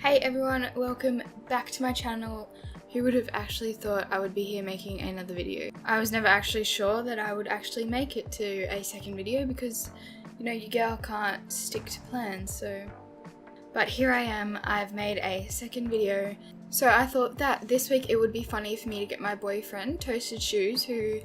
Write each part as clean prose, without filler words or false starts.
Hey everyone, welcome back to my channel. Who would have actually thought I would be here making another video? I was never actually sure that I would actually make it to a second video because, you know, your girl can't stick to plans, so... But here I am, I've made a second video. So I thought that this week it would be funny for me to get my boyfriend, Toasted Shoes, who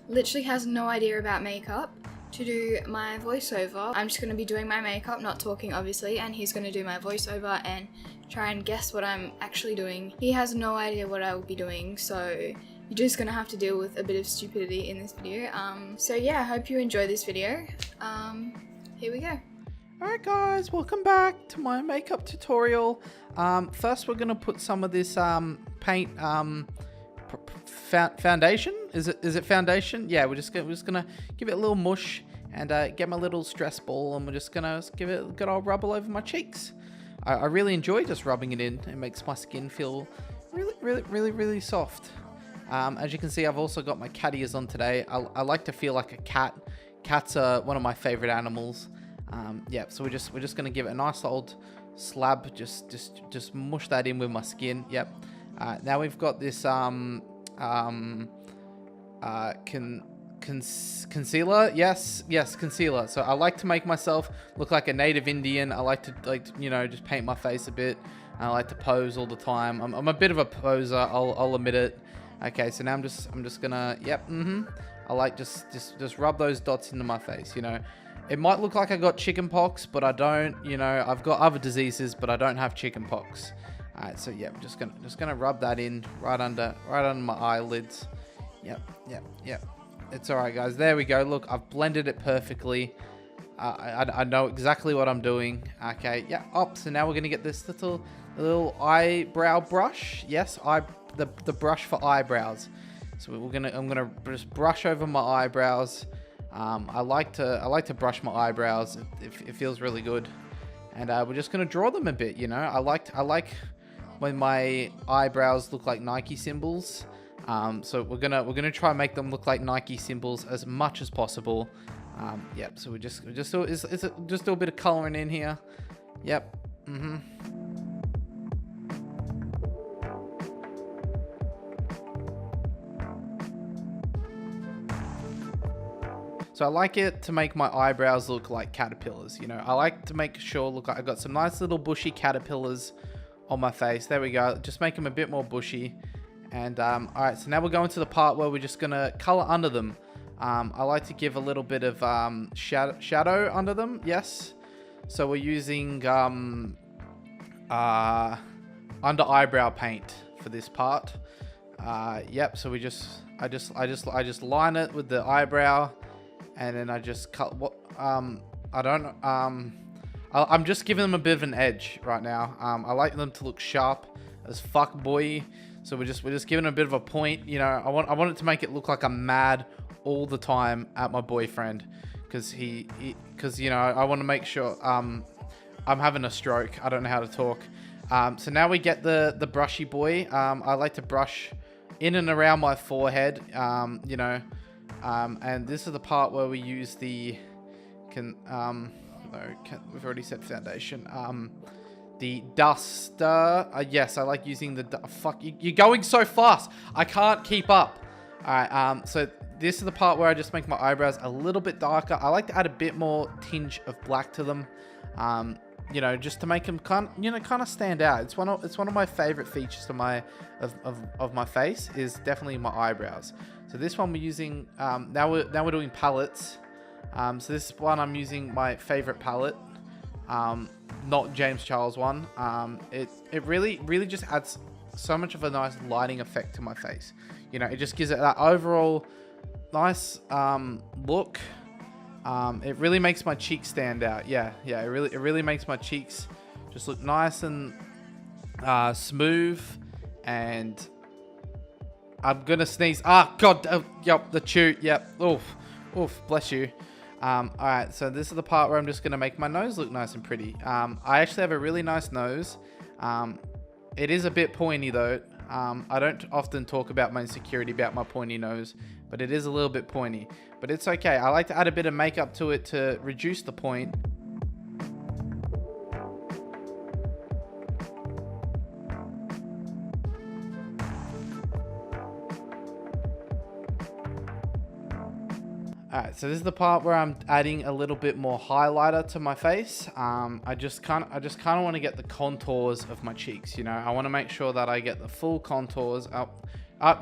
literally has no idea about makeup, to do my voiceover. I'm just going to be doing my makeup, not talking obviously, and he's going to do my voiceover and try and guess what I'm actually doing. He has no idea what I will be doing, so you're just going to have to deal with a bit of stupidity in this video. So yeah, I hope you enjoy this video. Here we go. Alright guys, welcome back to my makeup tutorial. First we're going to put some of this paint foundation. Is it foundation? Yeah, we're just gonna give it a little mush and get my little stress ball, and we're just gonna give it a good old rub all over my cheeks. I really enjoy just rubbing it in. It makes my skin feel really soft. As you can see, I've also got my cat ears on today. I like to feel like a cat. Cats are one of my favorite animals. Yeah, so we're just gonna give it a nice old slab. Just mush that in with my skin. Yep. Now we've got this concealer. Yes, concealer. So I like to make myself look like a native Indian. I like to you know, just paint my face a bit. I like to pose all the time. I'm a bit of a poser, I'll admit it. Okay, so now I'm just gonna, yep, I like just rub those dots into my face, you know. It might look like I got chicken pox, but I don't, you know. I've got other diseases, but I don't have chicken pox. Alright, so yeah, I'm just gonna rub that in right under my eyelids. Yep. It's alright, guys. There we go. Look, I've blended it perfectly. I know exactly what I'm doing. Okay, yeah. So now we're gonna get this little eyebrow brush. Yes, the brush for eyebrows. So I'm gonna just brush over my eyebrows. I like to brush my eyebrows. It feels really good. And we're just gonna draw them a bit. You know, I like when my eyebrows look like Nike symbols. So we're gonna try and make them look like Nike symbols as much as possible. Yep. So we just do a bit of coloring in here. Yep. So I like it to make my eyebrows look like caterpillars. You know, I like to make sure look like I got some nice little bushy caterpillars on my face. There we go. Just make them a bit more bushy. And alright, so now we're going to the part where we're just gonna color under them. I like to give a little bit of shadow under them. Yes. So we're using under eyebrow paint for this part. Yep. So I just line it with the eyebrow, and then I just cut what I'm just giving them a bit of an edge right now. I like them to look sharp as fuck, boy. So we're just giving a bit of a point. You know, I want it to make it look like I'm mad all the time at my boyfriend, because you know, I want to make sure I'm having a stroke. I don't know how to talk. So now we get the brushy boy. I like to brush in and around my forehead. You know, and this is the part where we use the we've already said foundation. The duster. Yes, I like using the fuck. You're going so fast. I can't keep up. All right. So this is the part where I just make my eyebrows a little bit darker. I like to add a bit more tinge of black to them. You know, just to make them kind of stand out. It's one of my favorite features of my face is definitely my eyebrows. So this one we're using. Now we're doing palettes. So this one I'm using my favorite palette. Not James Charles one. It really just adds so much of a nice lighting effect to my face. You know, it just gives it that overall nice look. It really makes my cheeks stand out. Yeah. It really makes my cheeks just look nice and smooth. And I'm gonna sneeze. Ah, God. Yep, the chew. Yep. Oof. Bless you. Alright, so this is the part where I'm just going to make my nose look nice and pretty. I actually have a really nice nose. It is a bit pointy though. I don't often talk about my insecurity about my pointy nose, but it is a little bit pointy. But it's okay. I like to add a bit of makeup to it to reduce the point. Alright, so this is the part where I'm adding a little bit more highlighter to my face. I just kind of want to get the contours of my cheeks, you know. I want to make sure that I get the full contours up.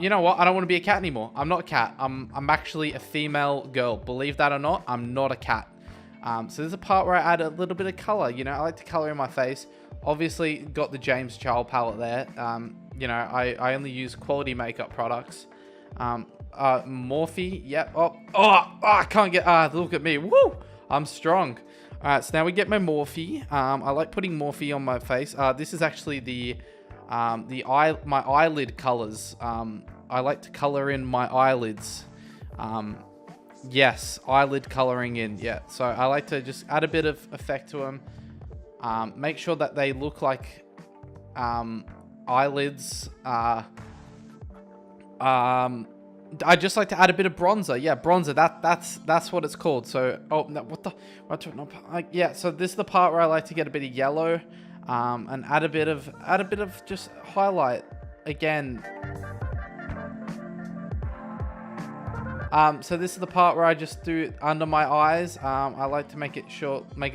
You know what? I don't want to be a cat anymore. I'm not a cat. I'm actually a female girl. Believe that or not, I'm not a cat. So there's a part where I add a little bit of color. You know, I like to color in my face. Obviously, got the James Charles palette there. You know, I only use quality makeup products. Morphe, yep. Oh, I can't get, look at me. Woo! I'm strong. Alright, so now we get my Morphe. I like putting Morphe on my face. This is actually my eyelid colors. I like to color in my eyelids. Yes, eyelid coloring in, yeah. So I like to just add a bit of effect to them. Make sure that they look like, eyelids. I just like to add a bit of bronzer. Yeah, bronzer. That's what it's called. So, oh no, yeah. So this is the part where I like to get a bit of yellow, and add a bit of just highlight again. So this is the part where I just do under my eyes. I like to make it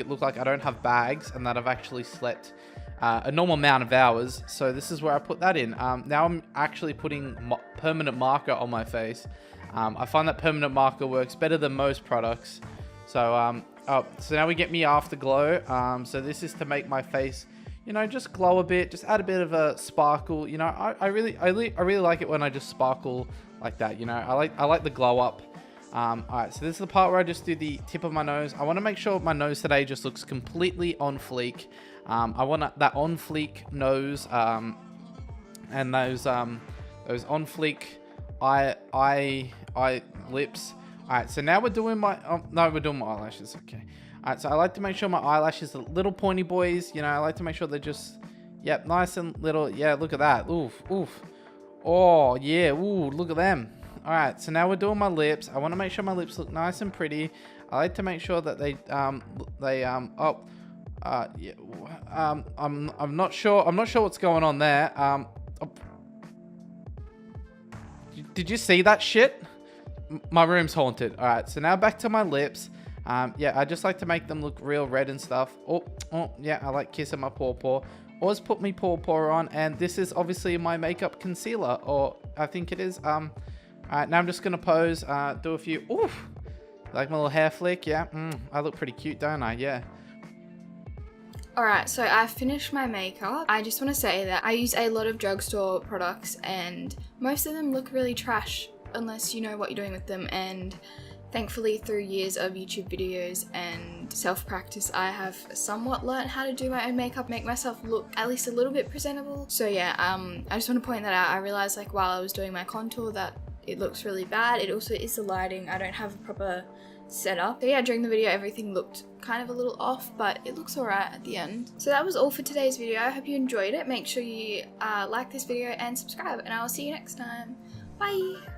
look like I don't have bags and that I've actually slept a normal amount of hours. So this is where I put that in. Now I'm actually putting permanent marker on my face. I find that permanent marker works better than most products. So so now we get me afterglow. So this is to make my face, you know, just glow a bit, just add a bit of a sparkle. You know, I really like it when I just sparkle like that. You know, I like the glow up. Alright, so this is the part where I just do the tip of my nose. I want to make sure my nose today just looks completely on fleek. I want that on fleek nose, and those on fleek eye lips. Alright, so now we're doing my, we're doing my eyelashes, okay. Alright, so I like to make sure my eyelashes are little pointy boys, you know, I like to make sure they're just, yep, nice and little, yeah, look at that, oof. Oh, yeah, ooh, look at them. Alright, so now we're doing my lips. I want to make sure my lips look nice and pretty. I like to make sure that I'm not sure what's going on there. Did you see that shit? My room's haunted. Alright, so now back to my lips. Yeah, I just like to make them look real red and stuff. Oh, yeah, I like kissing my pawpaw. Always put me pawpaw on, and this is obviously my makeup concealer, or I think it is. Alright, now I'm just gonna pose, do a few, oof, like my little hair flick, yeah, I look pretty cute, don't I? Yeah. Alright, so I've finished my makeup. I just want to say that I use a lot of drugstore products and most of them look really trash unless you know what you're doing with them, and thankfully through years of YouTube videos and self-practice I have somewhat learned how to do my own makeup, make myself look at least a little bit presentable. So yeah, I just want to point that out. I realized like while I was doing my contour that it looks really bad. It also is the lighting. I don't have a proper setup. So yeah, during the video everything looked kind of a little off, but it looks alright at the end. So that was all for today's video. I hope you enjoyed it. Make sure you like this video and subscribe, and I will see you next time. Bye!